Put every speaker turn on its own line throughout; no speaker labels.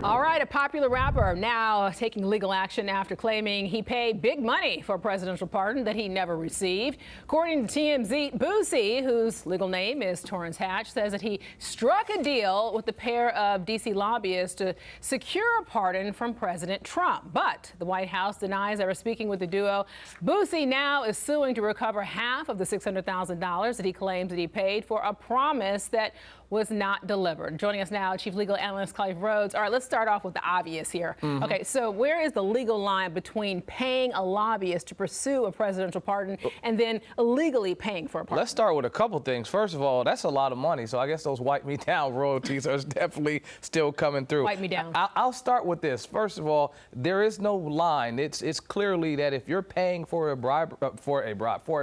All right, a popular rapper now taking legal action after claiming he paid big money for a presidential pardon that he never received. According to TMZ, Boosie, whose legal name is Torrance Hatch, says that he struck a deal with a pair of D.C. lobbyists to secure a pardon from President Trump. But the White House denies ever speaking with the duo. Boosie now is suing to recover half of the $600,000 that he claims that he paid for a promise that was not delivered. Joining us now, Chief Legal Analyst Khalifa Rhodes. All right, let's start off with the obvious here. Okay, so where is the legal line between paying a lobbyist to pursue a presidential pardon and then illegally paying for a pardon?
Let's start with a couple things. First of all, that's a lot of money, so I guess those wipe me down royalties are definitely still coming through.
Wipe me down.
I'll start with this. First of all, there is no line. It's clearly that if you're paying for a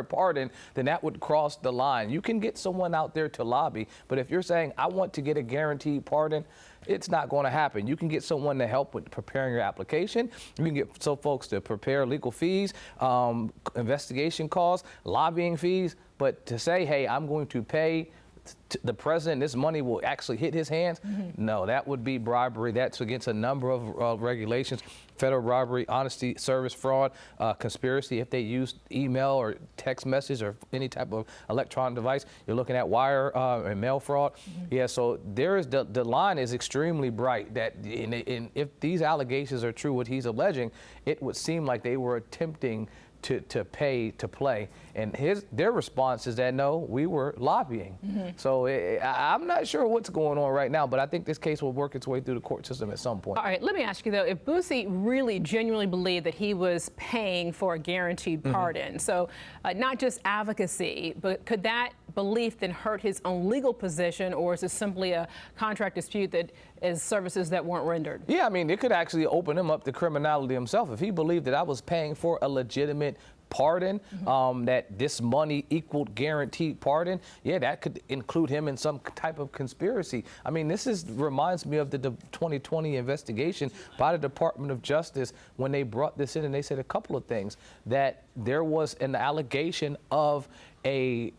pardon, then that would cross the line. You can get someone out there to lobby, but if you're saying I want to get a guaranteed pardon, it's not going to happen. You can get someone to help with preparing your application. You can get some folks to prepare legal fees, investigation costs, lobbying fees. But to say, hey, I'm going to pay the president, this money will actually hit his hands, no, that would be bribery. That's against a number of regulations: federal robbery, honesty, service fraud, conspiracy. If they use email or text message or any type of electronic device, you're looking at wire and mail fraud. Yeah, so there is the line is extremely bright. That if these allegations are true, what he's alleging, it would seem like they were attempting to pay to play, and their response is that no, we were lobbying. So I'm not sure what's going on right now, but I think this case will work its way through the court system at some point.
All right, let me ask you though, if Boosie really genuinely believed that he was paying for a guaranteed pardon, so not just advocacy, but could that belief then hurt his own legal position, or is it simply a contract dispute that is services that weren't rendered? Yeah,
I mean, it could actually open him up to criminality himself. If he believed that I was paying for a legitimate pardon, that this money equaled guaranteed pardon, yeah, that could include him in some type of conspiracy. I mean, this reminds me of the 2020 investigation by the Department of Justice when they brought this in, and they said a couple of things, that there was an allegation of a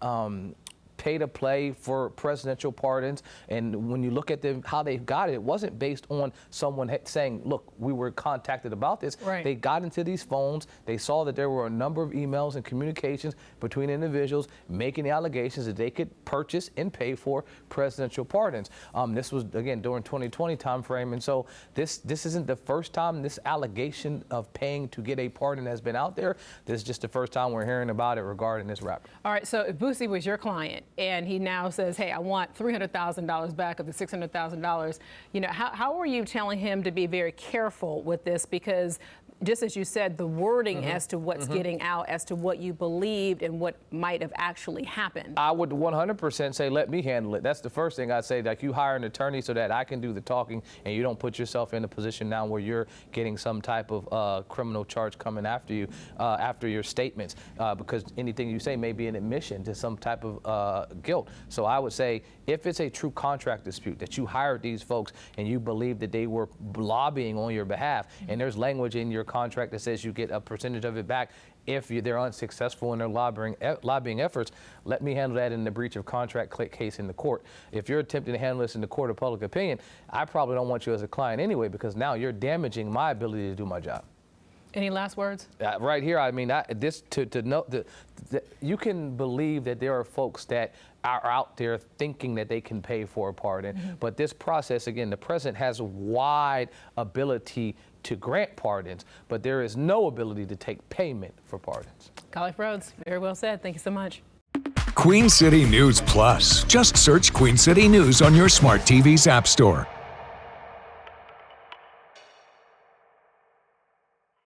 pay to play for presidential pardons, and when you look at how they got it, it wasn't based on someone saying, look, we were contacted about this.
Right.
They got into these phones, they saw that there were a number of emails and communications between individuals making the allegations that they could purchase and pay for presidential pardons. This was, again, during 2020 timeframe, and so this isn't the first time this allegation of paying to get a pardon has been out there. This is just the first time we're hearing about it regarding this rapper.
All right, so if Boosie was your client, and he now says, hey, I want $300,000 back of the $600,000, you know, how are you telling him to be very careful with this? Because just as you said, the wording as to what's getting out, as to what you believed and what might have actually happened.
I would 100% say, let me handle it. That's the first thing I'd say, like, you hire an attorney so that I can do the talking and you don't put yourself in a position now where you're getting some type of criminal charge coming after you, after your statements, because anything you say may be an admission to some type of guilt. So I would say, if it's a true contract dispute, that you hired these folks and you believe that they were lobbying on your behalf, and there's language in your contract that says you get a percentage of it back if they're unsuccessful in their lobbying efforts, let me handle that in the breach of contract case in the court. If you're attempting to handle this in the court of public opinion, I probably don't want you as a client anyway, because now you're damaging my ability to do my job.
Any last words?
Right here, I mean, to know that you can believe that there are folks that are out there thinking that they can pay for a pardon, but this process, again, the president has a wide ability to grant pardons, but there is no ability to take payment for pardons.
Khalifa Rhodes, very well said. Thank you so much.
Queen City News Plus. Just search Queen City News on your smart TV's app store.